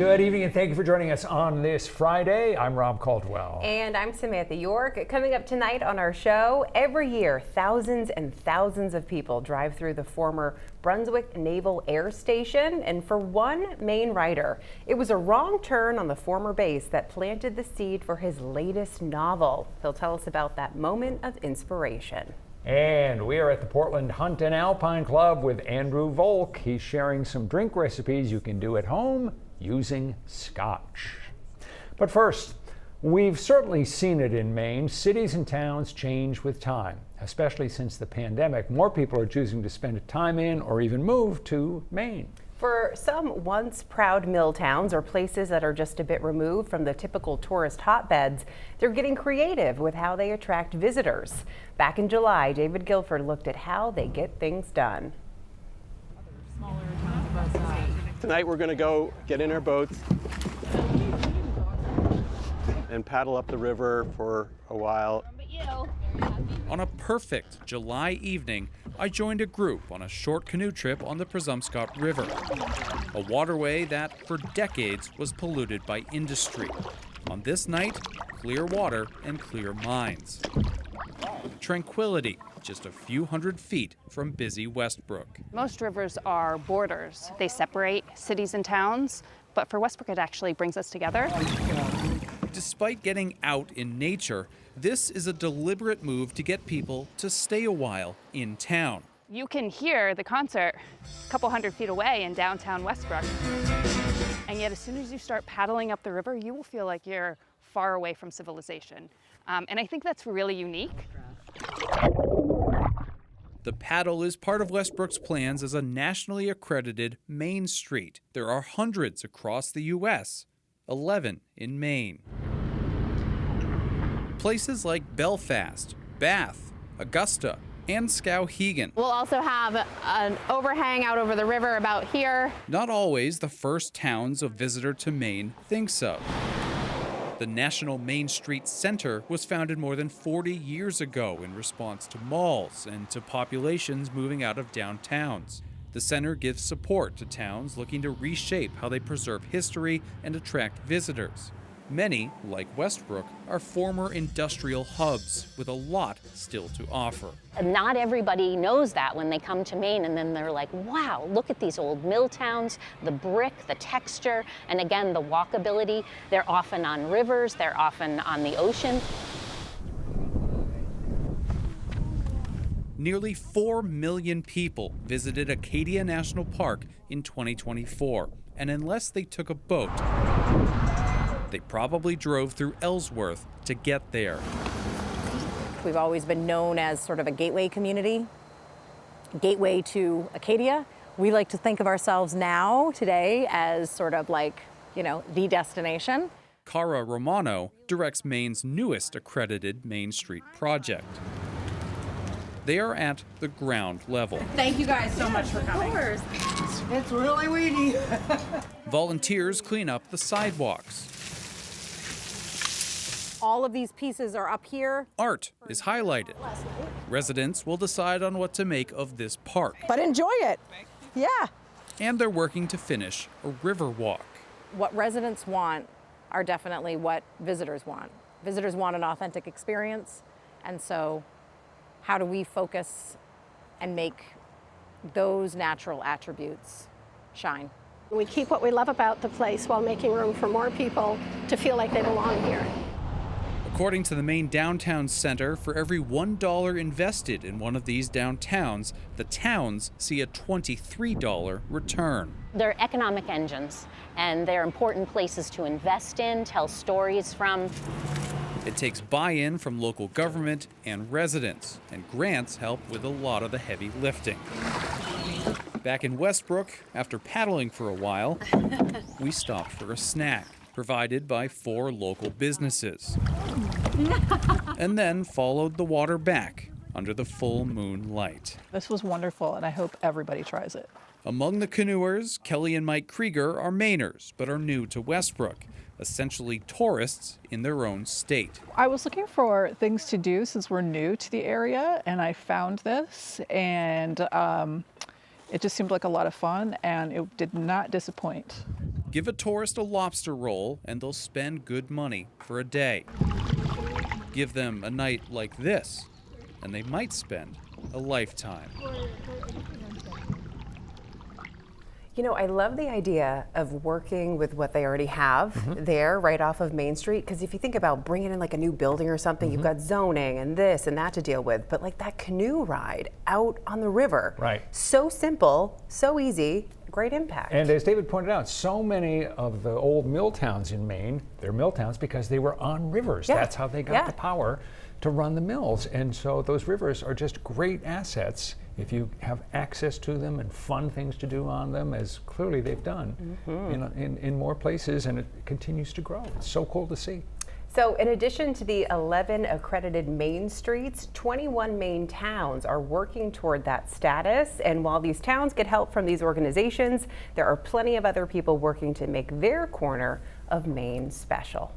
Good evening and thank you for joining us on this Friday. I'm Rob Caldwell. And I'm Samantha York. Coming up tonight on our show, every year thousands and thousands of people drive through the former Brunswick Naval Air Station. And for one Maine writer, it was a wrong turn on the former base that planted the seed for his latest novel. He'll tell us about that moment of inspiration. And we are at the Portland Hunt Alpine Club with Andrew Volk. He's sharing some drink recipes you can do at home using scotch. But first, we've certainly seen it in Maine. Cities and towns change with time, especially since the pandemic. More people are choosing to spend time in or even move to Maine. For some once proud mill towns or places that are just a bit removed from the typical tourist hotbeds, they're getting creative with how they attract visitors. Back in July, David Guilford looked at how they get things done. Tonight we're going to go get in our boats and paddle up the river for a while. On a perfect July evening, I joined a group on a short canoe trip on the Presumpscot River, a waterway that for decades was polluted by industry. On this night, clear water and clear minds. Tranquility, just a few hundred feet from busy Westbrook. Most rivers are borders. They separate cities and towns, but for Westbrook it actually brings us together. Despite getting out in nature, this is a deliberate move to get people to stay a while in town. You can hear the concert a couple hundred feet away in downtown Westbrook. And yet as soon as you start paddling up the river, you will feel like you're far away from civilization. And I think that's really unique. The paddle is part of Westbrook's plans as a nationally accredited Main Street. There are hundreds across the U.S., 11 in Maine. Places like Belfast, Bath, Augusta, and Skowhegan. We'll also have an overhang out over the river about here. Not always the first towns a visitor to Maine thinks of. The National Main Street Center was founded more than 40 years ago in response to malls and to populations moving out of downtowns. The center gives support to towns looking to reshape how they preserve history and attract visitors. Many, like Westbrook, are former industrial hubs with a lot still to offer. Not everybody knows that when they come to Maine, and then they're like, wow, look at these old mill towns, the brick, the texture, and again, the walkability. They're often on rivers, they're often on the ocean. Nearly 4 million people visited Acadia National Park in 2024, and unless they took a boat, they probably drove through Ellsworth to get there. We've always been known as sort of a gateway community, gateway to Acadia. We like to think of ourselves now, today, as sort of like, the destination. Cara Romano directs Maine's newest accredited Main Street project. They are at the ground level. Thank you guys so much for coming. Of course. It's really weedy. Volunteers clean up the sidewalks. All of these pieces are up here. Art is highlighted. Residents will decide on what to make of this park. But enjoy it. Yeah. And they're working to finish a river walk. What residents want are definitely what visitors want. Visitors want an authentic experience, and so how do we focus and make those natural attributes shine? We keep what we love about the place while making room for more people to feel like they belong here. According to the Maine Downtown Center, for every $1 invested in one of these downtowns, the towns see a $23 return. They're economic engines, and they're important places to invest in, tell stories from. It takes buy-in from local government and residents, and grants help with a lot of the heavy lifting. Back in Westbrook, after paddling for a while, we stopped for a snack, provided by 4 local businesses. And then followed the water back under the full moon light. This was wonderful, and I hope everybody tries it. Among the canoers, Kelly and Mike Krieger are Mainers, but are new to Westbrook, essentially tourists in their own state. I was looking for things to do since we're new to the area, and I found this, and it just seemed like a lot of fun, and it did not disappoint. Give a tourist a lobster roll and they'll spend good money for a day. Give them a night like this and they might spend a lifetime. You know, I love the idea of working with what they already have there right off of Main Street, because if you think about bringing in like a new building or something, you've got zoning and this and that to deal with, but like that canoe ride out on the river. Right. So simple, so easy, great impact. And as David pointed out, so many of the old mill towns in Maine, they're mill towns because they were on rivers. Yeah. That's how they got the power to run the mills. And so those rivers are just great assets if you have access to them and fun things to do on them, as clearly they've done in more places, and it continues to grow. It's so cool to see. So in addition to the 11 accredited Main Streets, 21 Maine towns are working toward that status. And while these towns get help from these organizations, there are plenty of other people working to make their corner of Maine special.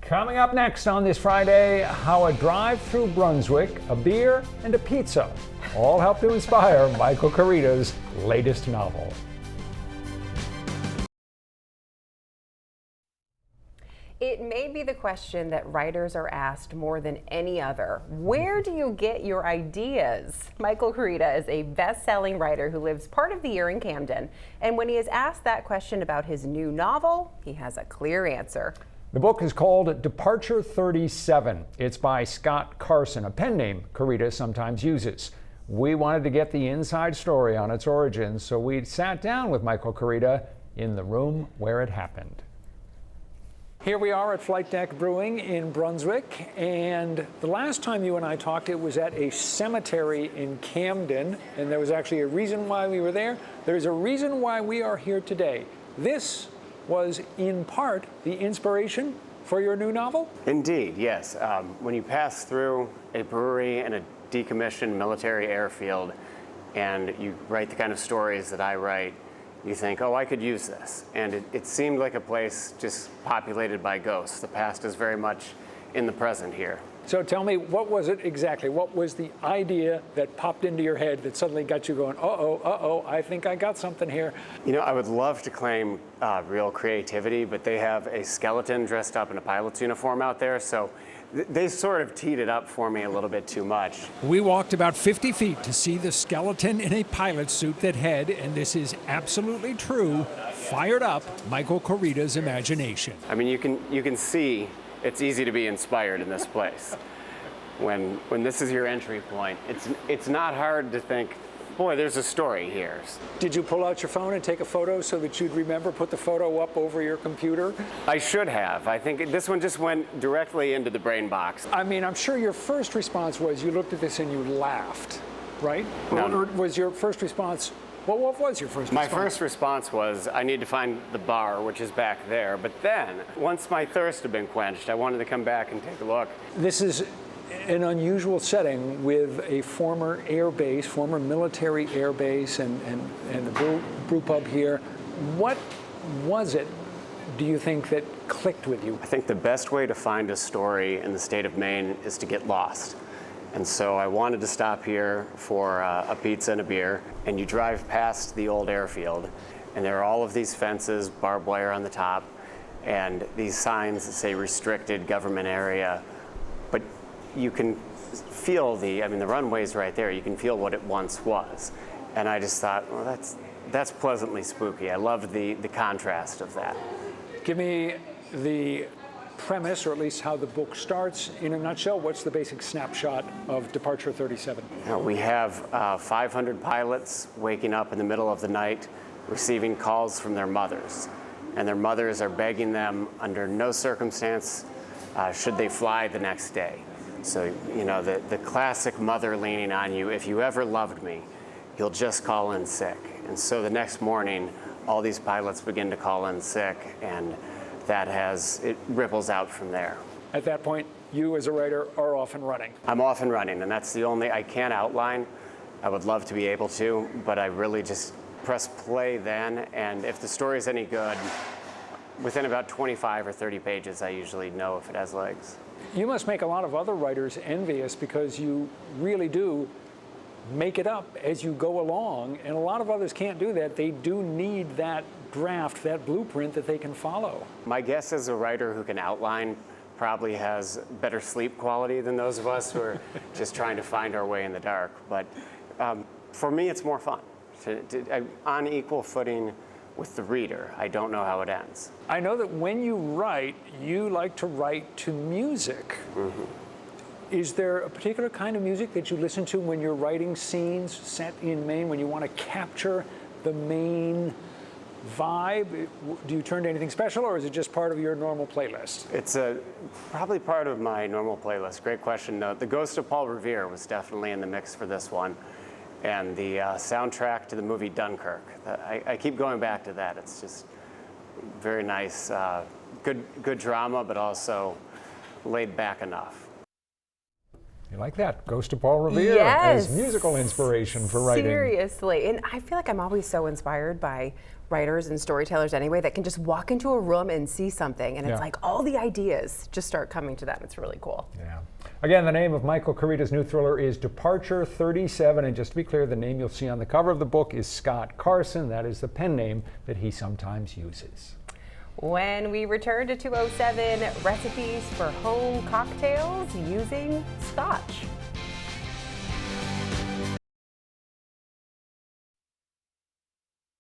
Coming up next on this Friday, how a drive through Brunswick, a beer, and a pizza all help to inspire Michael Koryta's latest novel. It may be the question that writers are asked more than any other. Where do you get your ideas? Michael Koryta is a best-selling writer who lives part of the year in Camden. And when he is asked that question about his new novel, he has a clear answer. The book is called Departure 37. It's by Scott Carson, a pen name Koryta sometimes uses. We wanted to get the inside story on its origins, so we sat down with Michael Koryta in the room where it happened. Here we are at Flight Deck Brewing in Brunswick, and the last time you and I talked, it was at a cemetery in Camden, and there was actually a reason why we were there. There's a reason why we are here today. This was in part the inspiration for your new novel? Indeed, yes. When you pass through a brewery and a decommissioned military airfield and you write the kind of stories that I write, you think, oh, I could use this. And it seemed like a place just populated by ghosts. The past is very much in the present here. So tell me, what was it exactly? What was the idea that popped into your head that suddenly got you going, uh-oh, I think I got something here? You know, I would love to claim real creativity, but they have a skeleton dressed up in a pilot's uniform out there, so they sort of teed it up for me a little bit too much. We walked about 50 feet to see the skeleton in a pilot suit that had, and this is absolutely true, fired up Michael Koryta's imagination. I mean, you can see it's easy to be inspired in this place. When this is your entry point, it's not hard to think, boy, there's a story here. Did you pull out your phone and take a photo so that you'd remember, put the photo up over your computer? I should have. I think this one just went directly into the brain box. I mean, I'm sure your first response was you looked at this and you laughed, right? No. Or was your first response, well, what was your first response? My first response was, I need to find the bar, which is back there. But then, once my thirst had been quenched, I wanted to come back and take a look. This is an unusual setting with a former air base, former military air base, and the brew pub here. What was it, do you think, that clicked with you? I think the best way to find a story in the state of Maine is to get lost. And so I wanted to stop here for a pizza and a beer, and you drive past the old airfield, and there are all of these fences, barbed wire on the top, and these signs that say restricted government area. But you can feel the runway's right there, you can feel what it once was. And I just thought, well, that's pleasantly spooky. I loved the contrast of that. Give me the premise, or at least how the book starts. In a nutshell, what's the basic snapshot of Departure 37? We have 500 pilots waking up in the middle of the night, receiving calls from their mothers. And their mothers are begging them under no circumstance should they fly the next day. So, you know, the classic mother leaning on you, if you ever loved me, you'll just call in sick. And so the next morning, all these pilots begin to call in sick, and it ripples out from there. At that point, you as a writer are off and running. I'm off and running, and that's the only, I can't outline. I would love to be able to, but I really just press play then, and if the story's any good, within about 25 or 30 pages, I usually know if it has legs. You must make a lot of other writers envious, because you really do make it up as you go along, and a lot of others can't do that. They do need that draft, that blueprint that they can follow. My guess is a writer who can outline probably has better sleep quality than those of us who are just trying to find our way in the dark. But for me, it's more fun. On equal footing with the reader. I don't know how it ends. I know that when you write, you like to write to music. Mm-hmm. Is there a particular kind of music that you listen to when you're writing scenes set in Maine, when you want to capture the Maine vibe? Do you turn to anything special, or is it just part of your normal playlist? It's probably part of my normal playlist. Great question. The Ghost of Paul Revere was definitely in the mix for this one. And the soundtrack to the movie Dunkirk. I keep going back to that. It's just very nice, good drama, but also laid back enough. You like that? Ghost of Paul Revere as musical inspiration for writing. Seriously. And I feel like I'm always so inspired by writers and storytellers anyway that can just walk into a room and see something and it's like all the ideas just start coming to them. It's really cool. Yeah. Again, the name of Michael Koryta's new thriller is Departure 37, and just to be clear, the name you'll see on the cover of the book is Scott Carson. That is the pen name that he sometimes uses. When we return to 207, recipes for home cocktails using scotch.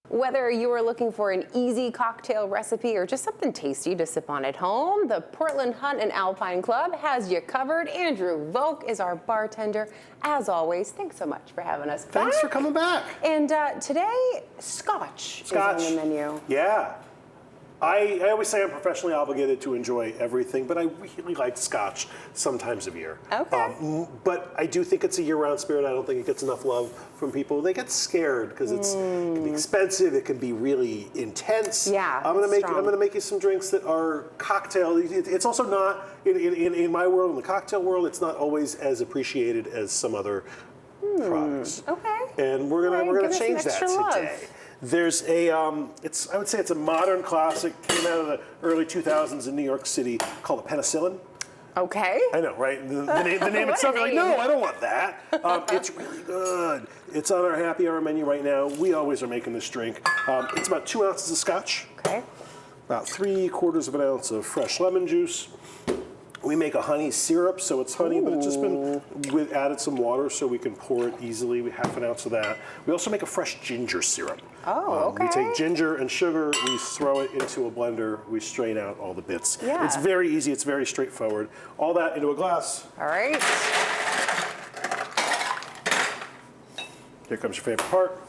Whether you are looking for an easy cocktail recipe or just something tasty to sip on at home, the Portland Hunt Alpine Club has you covered. Andrew Volk is our bartender. As always, thanks so much for having us back. Thanks for coming back. And today, scotch is on the menu. Yeah. I always say I'm professionally obligated to enjoy everything, but I really like scotch some times of year. Okay. But I do think it's a year-round spirit. I don't think it gets enough love from people. They get scared because it can be expensive. It can be really intense. Yeah. I'm gonna make you some drinks that are cocktail. It's also not in my world, in the cocktail world. It's not always as appreciated as some other products. Okay. And we're gonna change that today. There's a, I would say it's a modern classic, came out of the early 2000s in New York City, called a penicillin. Okay. I know, right? The name itself, you're like, no, I don't want that. It's really good. It's on our happy hour menu right now. We always are making this drink. It's about 2 ounces of scotch. Okay. About 3/4 of an ounce of fresh lemon juice. We make a honey syrup, so it's honey, but it's just been added some water so we can pour it easily. We half an ounce of that. We also make a fresh ginger syrup. Oh, okay. We take ginger and sugar, we throw it into a blender, we strain out all the bits. Yeah. It's very easy, it's very straightforward. All that into a glass. All right. Here comes your favorite part.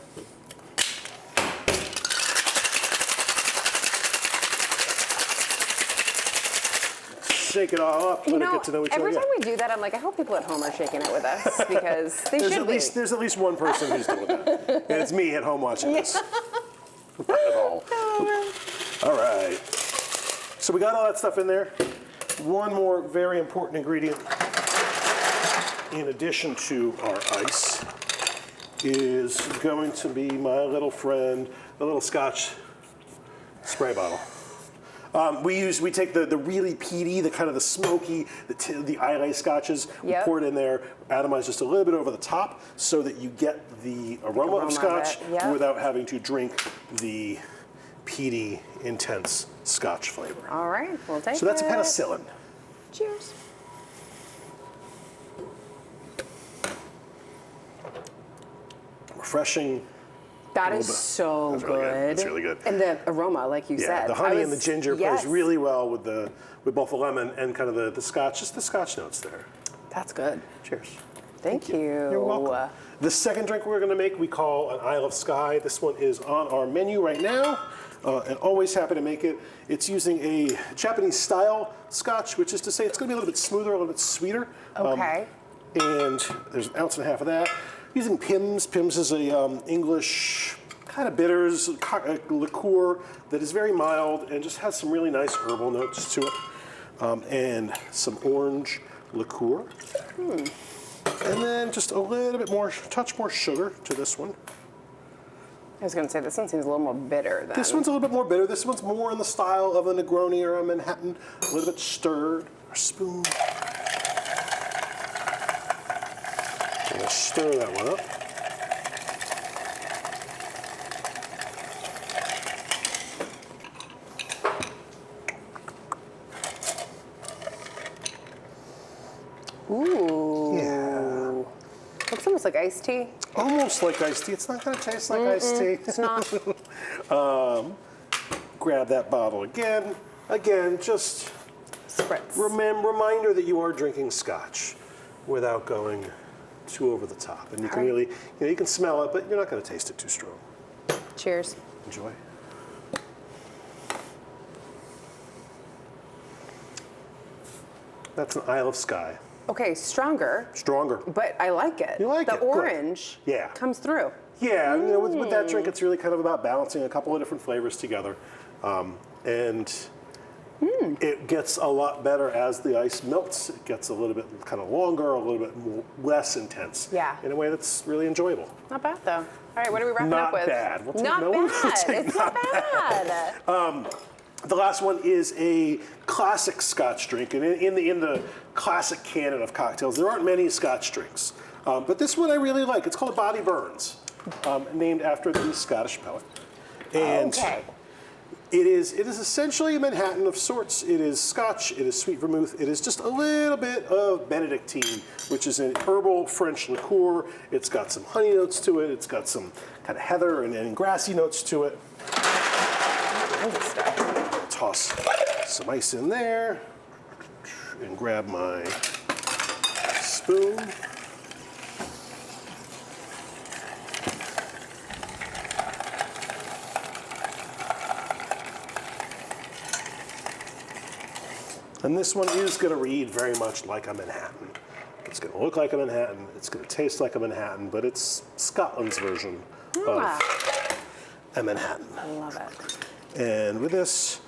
Shake it all up, let it get to know each other. Every time we do that, I'm like, I hope people at home are shaking it with us because they should be. There's at least one person who's doing that. And it's me at home watching this. Not at all. All right. So we got all that stuff in there. One more very important ingredient in addition to our ice is going to be my little friend, the little scotch spray bottle. We take the really peaty, the kind of the smoky, the Islay scotches, we pour it in there, atomize just a little bit over the top so that you get the aroma of scotch without having to drink the peaty, intense scotch flavor. All right, we'll take it. So that's a penicillin. Cheers. Refreshing. That is so That's good. really good. It's really good. And the aroma, like you said. The honey and the ginger plays really well with both the lemon and kind of the scotch, just the scotch notes there. That's good. Cheers. Thank you. You're welcome. The second drink we're going to make we call an Isle of Skye. This one is on our menu right now, and always happy to make it. It's using a Japanese-style scotch, which is to say it's going to be a little bit smoother, a little bit sweeter. Okay. And there's an ounce and a half of that. Using Pimm's. Pimm's is a English kind of bitters liqueur that is very mild and just has some really nice herbal notes to it. And some orange liqueur. And then just a little bit more, touch more sugar to this one. I was going to say, this one seems a little more bitter than... This one's a little bit more bitter. This one's more in the style of a Negroni or a Manhattan, a little bit stirred. A spoon. I'm going to stir that one up. like iced tea? Almost like iced tea. It's not going to taste like iced tea. It's not. Grab that bottle again. Again, just spritz. Reminder that you are drinking scotch without going too over the top. And you can really, you can smell it, but you're not going to taste it too strong. Cheers. Enjoy. That's an Isle of Skye. Okay, stronger. Stronger. But I like it. You like the it? The orange comes through. Yeah, with that drink, it's really kind of about balancing a couple of different flavors together. And it gets a lot better as the ice melts. It gets a little bit kind of longer, a little bit less intense. Yeah. In a way that's really enjoyable. Not bad, though. All right, what are we wrapping up with? Not bad. Not bad. It's not bad. The last one is a classic Scotch drink, and in the classic canon of cocktails, there aren't many Scotch drinks, but this one I really like. It's called Bobby Burns, named after the Scottish poet. And it is essentially a Manhattan of sorts. It is Scotch. It is sweet vermouth. It is just a little bit of Benedictine, which is an herbal French liqueur. It's got some honey notes to it. It's got some kind of heather and grassy notes to it. Toss some ice in there and grab my spoon. And this one is going to read very much like a Manhattan. It's going to look like a Manhattan. It's going to taste like a Manhattan, but it's Scotland's version of a Manhattan. I love it. And with this,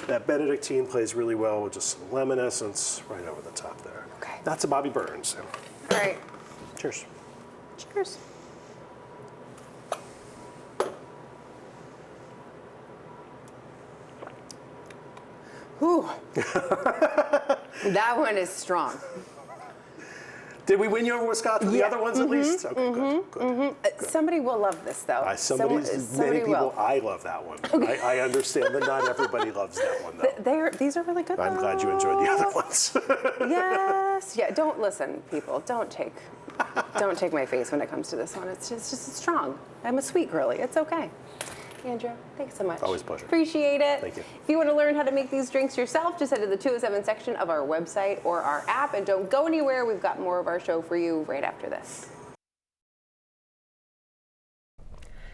that Benedictine plays really well with just some lemon essence right over the top there. Okay. That's a Bobby Burns. All right. Cheers. Cheers. Whew. That one is strong. Did we win you over with Scotch with the other ones at least? Okay, good. Somebody will love this, though. Many people, I love that one. Okay. I understand that not everybody loves that one, though. These are really good, I'm glad you enjoyed the other ones. Yes. Yeah, don't listen, people. Don't take my face when it comes to this one. It's just strong. I'm a sweet girly. It's okay. Andrew, thanks so much. Always a pleasure. Appreciate it. Thank you. If you want to learn how to make these drinks yourself, just head to the 207 section of our website or our app, and don't go anywhere. We've got more of our show for you right after this.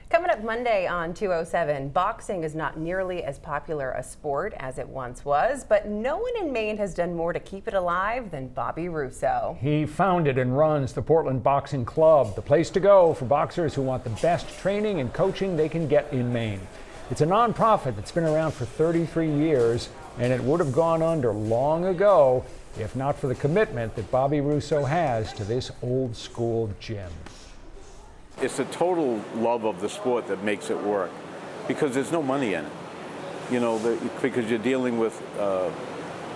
Coming up Monday on 207, boxing is not nearly as popular a sport as it once was, but no one in Maine has done more to keep it alive than Bobby Russo. He founded and runs the Portland Boxing Club, the place to go for boxers who want the best training and coaching they can get in Maine. It's a nonprofit that's been around for 33 years, and it would have gone under long ago if not for the commitment that Bobby Russo has to this old school gym. It's the total love of the sport that makes it work, because there's no money in it. You know, because you're dealing with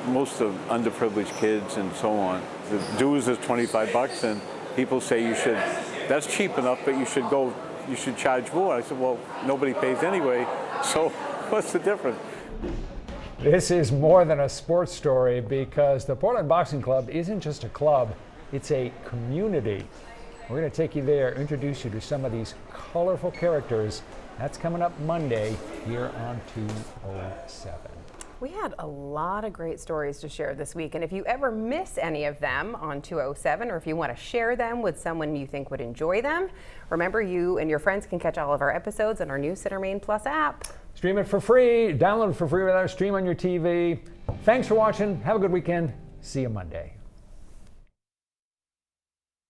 most of underprivileged kids and so on. The dues is $25, and people say that's cheap enough, but you should charge more. I said, well, nobody pays anyway, so what's the difference? This is more than a sports story, because the Portland Boxing Club isn't just a club, it's a community. We're going to take you there, introduce you to some of these colorful characters. That's coming up Monday here on 207. We had a lot of great stories to share this week, and if you ever miss any of them on 207, or if you want to share them with someone you think would enjoy them, remember you and your friends can catch all of our episodes on our new Center Maine Plus app. Stream it for free, download it for free with our stream on your TV. Thanks for watching. Have a good weekend. See you Monday.